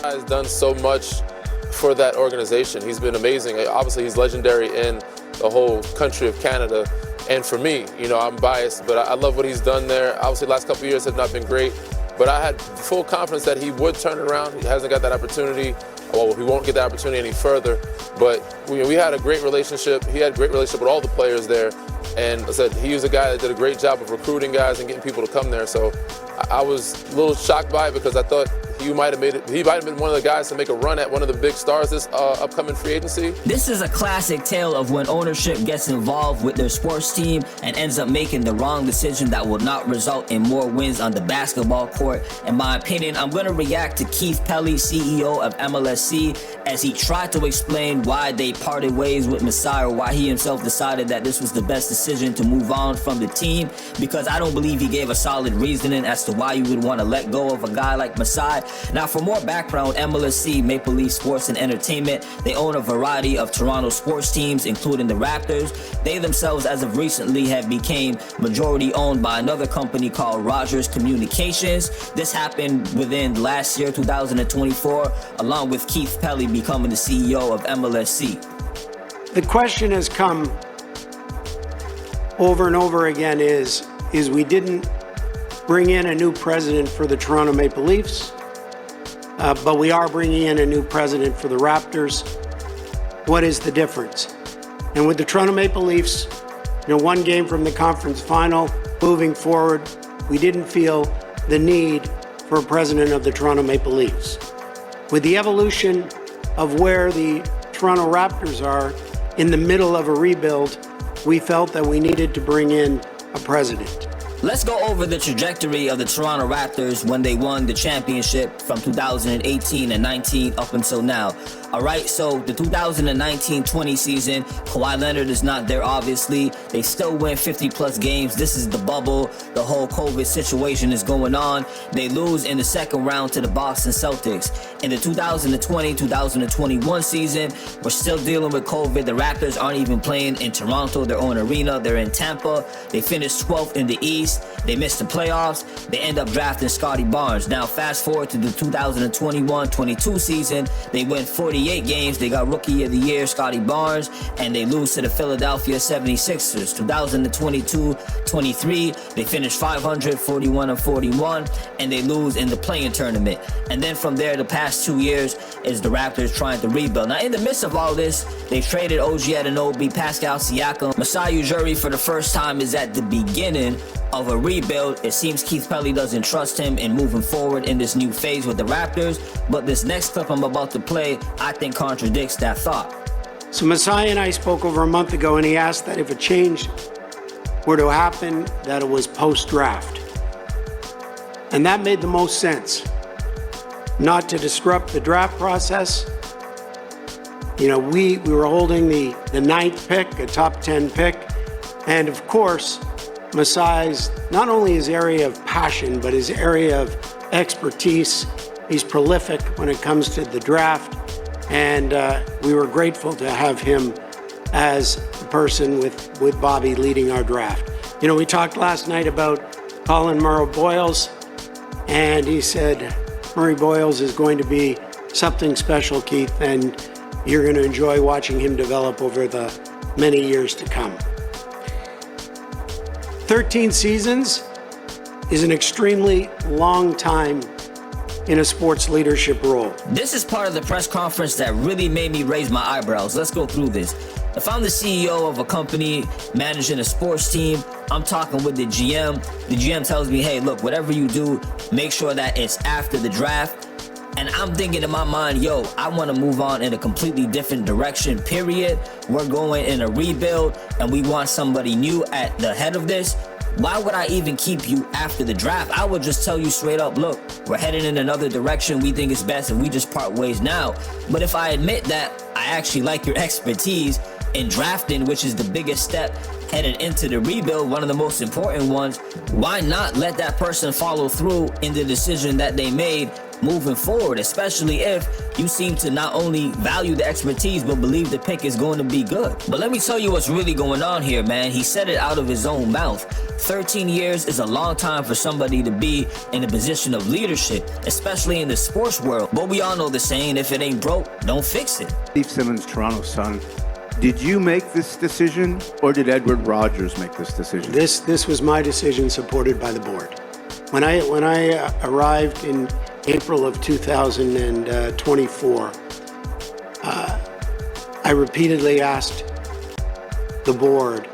He's done so much for that organization. He's been amazing. Obviously, he's legendary in the whole country of Canada. And for me, I'm biased, but I love what he's done there. Obviously, the last couple of years have not been great, but I had full confidence that he would turn it around. He hasn't got that opportunity. Well, he won't get that opportunity any further. But we had a great relationship. He had a great relationship with all the players there. And I said he was a guy that did a great job of recruiting guys and getting people to come there. So I was a little shocked by it because I thought he might have been one of the guys to make a run at one of the big stars this upcoming free agency. This is a classic tale of when ownership gets involved with their sports team and ends up making the wrong decision that will not result in more wins on the basketball court. In my opinion, I'm going to react to Keith Pelley, CEO of MLSE, as he tried to explain why they parted ways with Masai, or why he himself decided that this was the best decision to move on from the team, because I don't believe he gave a solid reasoning as to why you would want to let go of a guy like Masai. Now, for more background, MLSE, Maple Leaf Sports and Entertainment, they own a variety of Toronto sports teams, including the Raptors. They themselves, as of recently, have become majority owned by another company called Rogers Communications. This happened within last year, 2024, along with Keith Pelley becoming the CEO of MLSE. The question has come over and over again is we didn't bring in a new president for the Toronto Maple Leafs, but we are bringing in a new president for the Raptors. What is the difference? And with the Toronto Maple Leafs, one game from the conference final, moving forward, we didn't feel the need for a president of the Toronto Maple Leafs. With the evolution of where the Toronto Raptors are in the middle of a rebuild, we felt that we needed to bring in a president. Let's go over the trajectory of the Toronto Raptors when they won the championship from 2018 and 19 up until now. All right, so the 2019-20 season, Kawhi Leonard is not there, obviously. They still win 50-plus games. This is the bubble. The whole COVID situation is going on. They lose in the second round to the Boston Celtics. In the 2020-2021 season, we're still dealing with COVID. The Raptors aren't even playing in Toronto, their own arena. They're in Tampa. They finished 12th in the East. They missed the playoffs. They end up drafting Scotty Barnes. Now, fast forward to the 2021-22 season. They win 48 games. They got Rookie of the Year, Scotty Barnes, and they lose to the Philadelphia 76ers. 2022-23, they finish 500, 41-41, and they lose in the play-in tournament. And then from there, the past 2 years is the Raptors trying to rebuild. Now, in the midst of all this, they traded OG Anunoby, Pascal Siakam. Masai Ujiri, for the first time, is at the beginning of a rebuild. It seems Keith Pelley doesn't trust him in moving forward in this new phase with the Raptors, but this next clip I'm about to play, I think contradicts that thought. So Masai and I spoke over a month ago, and he asked that if a change were to happen, that it was post-draft. And that made the most sense. Not to disrupt the draft process. We were holding the 9th pick, a top 10 pick, and of course, Masai's, not only his area of passion, but his area of expertise. He's prolific when it comes to the draft, and we were grateful to have him as the person with Bobby leading our draft. We talked last night about Colin Murray-Boyles, and he said, Murray-Boyles is going to be something special, Keith, and you're going to enjoy watching him develop over the many years to come. 13 seasons is an extremely long time in a sports leadership role. This is part of the press conference that really made me raise my eyebrows. Let's go through this. If I'm the CEO of a company managing a sports team, I'm talking with the GM. The GM tells me, hey, look, whatever you do, make sure that it's after the draft. And I'm thinking in my mind, I want to move on in a completely different direction, period. We're going in a rebuild, and we want somebody new at the head of this. Why would I even keep you after the draft? I would just tell you straight up, look, we're heading in another direction. We think it's best if we just part ways now. But if I admit that I actually like your expertise in drafting, which is the biggest step headed into the rebuild, one of the most important ones, why not let that person follow through in the decision that they made moving forward, especially if you seem to not only value the expertise but believe the pick is going to be good. But let me tell you what's really going on here, man. He said it out of his own mouth. 13 years is a long time for somebody to be in a position of leadership, especially in the sports world. But we all know the saying, if it ain't broke, don't fix it. Steve Simmons, Toronto Sun. Did you make this decision, or did Edward Rogers make this decision? This was my decision, supported by the board. When I arrived in April of 2024, I repeatedly asked the board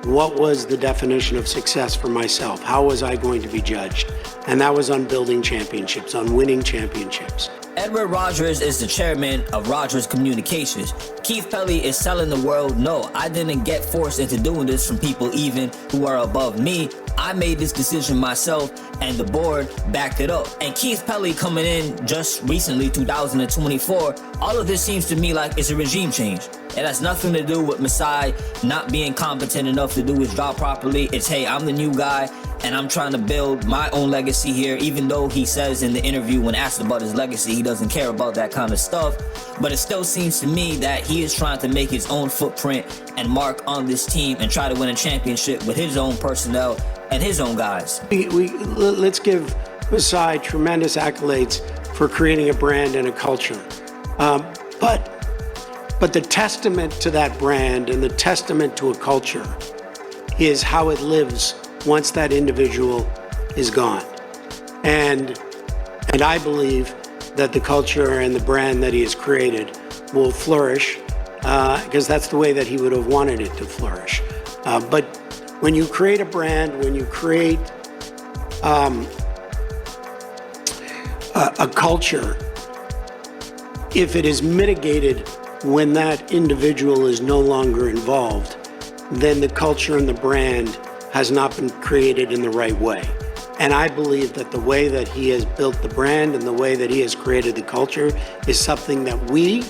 what was the definition of success for myself. How was I going to be judged? And that was on building championships, on winning championships. Edward Rogers is the chairman of Rogers Communications. Keith Pelley is telling the world, no, I didn't get forced into doing this from people even who are above me. I made this decision myself, and the board backed it up. And Keith Pelley coming in just recently, 2024, all of this seems to me like it's a regime change. It has nothing to do with Masai not being competent enough to do his job properly. It's, hey, I'm the new guy, and I'm trying to build my own legacy here, even though he says in the interview when asked about his legacy, he doesn't care about that kind of stuff. But it still seems to me that he is trying to make his own footprint and mark on this team and try to win a championship with his own personnel and his own guys. Let's give Masai tremendous accolades for creating a brand and a culture. But the testament to that brand and the testament to a culture is how it lives once that individual is gone. And I believe that the culture and the brand that he has created will flourish because that's the way that he would have wanted it to flourish. But when you create a brand, when you create a culture, if it is mitigated when that individual is no longer involved, then the culture and the brand has not been created in the right way. And I believe that the way that he has built the brand and the way that he has created the culture is something that we,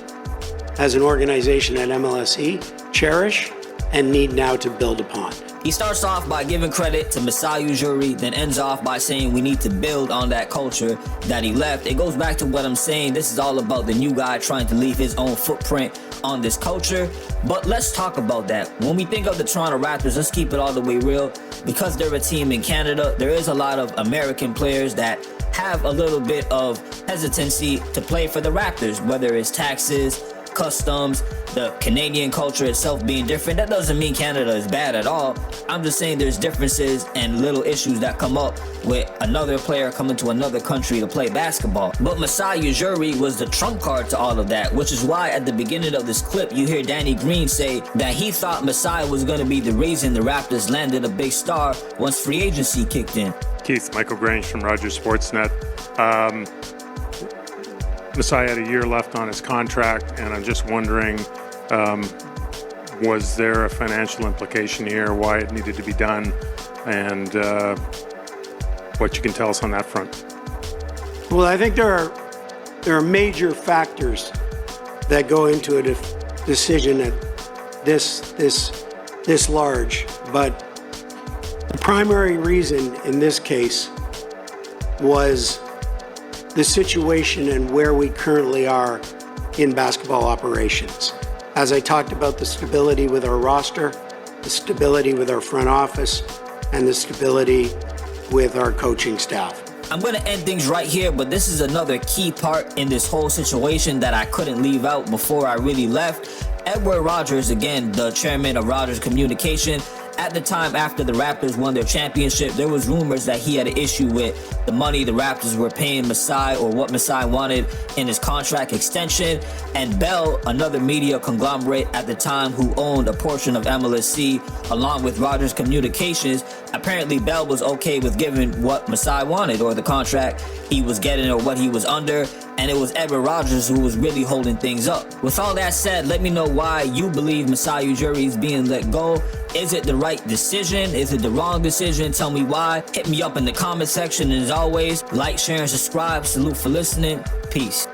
as an organization at MLSE, cherish and need now to build upon. He starts off by giving credit to Masai Ujiri, then ends off by saying we need to build on that culture that he left. It goes back to what I'm saying. This is all about the new guy trying to leave his own footprint on this culture. But let's talk about that. When we think of the Toronto Raptors, let's keep it all the way real. Because they're a team in Canada, there is a lot of American players that have a little bit of hesitancy to play for the Raptors, whether it's taxes, customs, the Canadian culture itself being different. That doesn't mean Canada is bad at all. I'm just saying there's differences and little issues that come up with another player coming to another country to play basketball. But Masai Ujiri was the trump card to all of that, which is why at the beginning of this clip you hear Danny Green say that he thought Masai was going to be the reason the Raptors landed a big star once free agency kicked in. Keith, Michael Grange from Rogers Sportsnet. Masai had a year left on his contract, and I'm just wondering, was there a financial implication here, why it needed to be done, and what you can tell us on that front? Well, I think there are major factors that go into a decision at this large, but the primary reason in this case was the situation and where we currently are in basketball operations. As I talked about, the stability with our roster, the stability with our front office, and the stability with our coaching staff. I'm going to end things right here, but this is another key part in this whole situation that I couldn't leave out before I really left. Edward Rogers, again, the chairman of Rogers Communication, at the time after the Raptors won their championship, there was rumors that he had an issue with the money the Raptors were paying Masai or what Masai wanted in his contract extension. And Bell, another media conglomerate at the time who owned a portion of MLSE along with Rogers Communications, apparently Bell was okay with giving what Masai wanted or the contract he was getting or what he was under. And it was Edward Rogers who was really holding things up. With all that said, let me know why you believe Masai Ujiri is being let go. Is it the right decision? Is it the wrong decision? Tell me why. Hit me up in the comment section. And as always, like, share, and subscribe. Salute for listening. Peace.